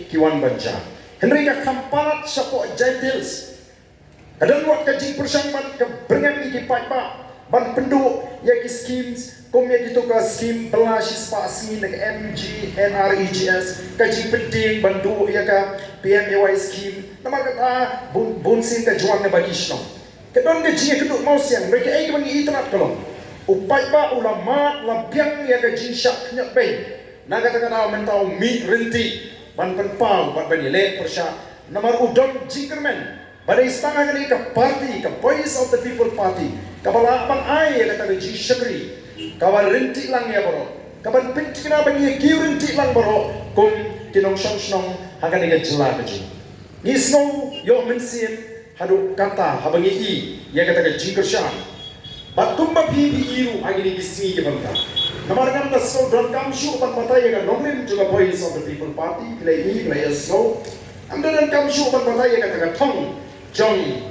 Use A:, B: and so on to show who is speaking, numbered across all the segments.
A: kiwan banja. Henry ka kamparat sa po Gentiles. Kadang wat ka jing persang man ka brengan iki pa ban penduk ya ki schemes kom ya gitu ka scheme belasis pa asmi nag MG NREGS ka jing penting bandu ya ka PMAY scheme nama kata bunsin ka juang na bagishno. Kadang ka jing keduk mau siang mereka ai ka bangi itrat kolong. Upai ba ulama labiang ya ka jing syak nyak bay. Na kata kana mentau mi renti ban penpau ban banile persya nomor udon jingkermen. Pada istana kali ke parti, ke Voice of the People Party, kapala abang ai kata ke Syakri, kawan rintik lang ya bro, kawan pinti kena bagi kiu rintik lang bro, kum kinong song hakan ika jelah keji. Ni snow yo mensin hadu kata habangi i ya kata ke jingkershan. Batumba bibi iru agi ni bismi ke bangka. Namarkan ta so don kam shu pan mata ya ka nonglim juga Voice of the People Party, play so. Anda dan kam shu pan mata ya kata ke tong jong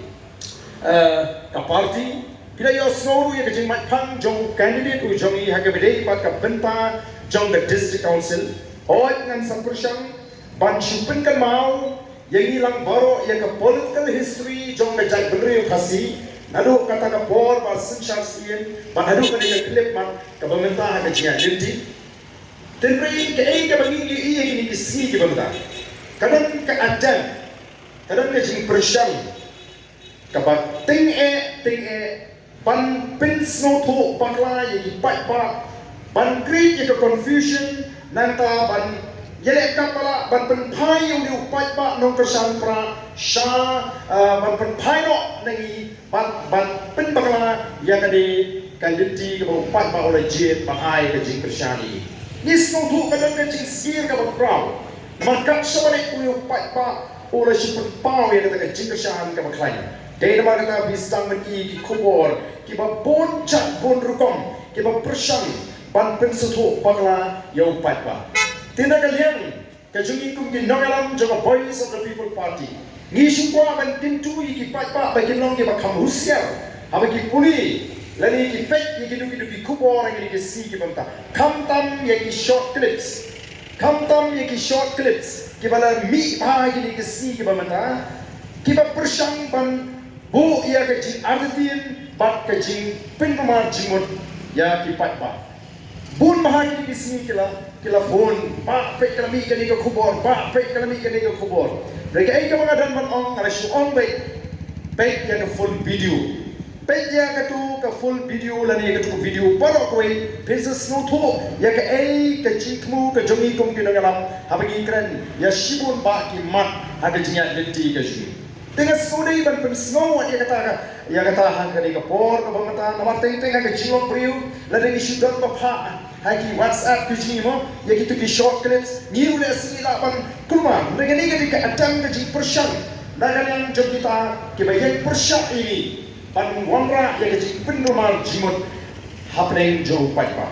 A: ka party bila yo snoru ya kajing mat phang jong candidate u jong i haga bidei pat ka benta jong the district council oi ngan sampursang ban shupin kan mau yang ilang baro ya ka political history jong me jai benri khasi nadu kata ka por ba sinshar sien ban hadu ka ni clip man ka benta haga jia linti tenri ke ai ka bangi i ni ki si ki benta kadang ka adan kadang ka jing persang kabat ting ban pin snow thu bakla yi pai ba ban create the confusion nanta ban yele kapala ban pen phai yu ni pai ba nong kersan pra sha ban pen phai no nangi ban pin bakla ya kadi kanjiti ke pai ba oleh jet ban ai ke jing kershani ni snow thu kadang ke jing sir ka ba crowd maka sabalik yu pai ba oleh si pen pau ya kata ke jing kershan ka ba klain. Dari nama kata bistang meni ki kubor, ki ba bon chat bon rukom, ki ba persang ban pensutu bakla yau pat ba. Tindak kalian kajungi kum ki nongalam jaga Voice of the People Party. Ni sungguh ban pintu ki pat ba bagi nong ki ba kamusiar, apa ki puli, lani ki fake ki du ki kubor ki si ki banta. Kamtam ya ki short clips, kamtam ya ki short clips, ki bala mi ba ki si ki banta. Ki ba persang ban bu ia kecing artin bat kecing pinrumah jimut ya kipat ba bun mahagi di sini kila bun ba pek kami kani ke kubor ba pek kami kani ke kubor mereka ai ka mga dan man ong ala shu ong baik ya ke full video baik ya ke tu ke full video lani ya ke tu video paro koi pesos no tu ya ke ai ke cikmu ke jongi kum ki ngalam habagi kren ya shibun ba ki mat haga jinya lenti ke shu dengan sudai ban pensnow dia kata hang kali kapor ka bangata namar teng ka jilong priu la deni shudon pa pha haki WhatsApp ku jimo ya gitu ki short clips ni ule asila ban kulma dengan ni ka atang ka ji persang dan yang jog kita ki bayan persang ini ban wangra ya ka ji penrumal jimot happening jo pai pa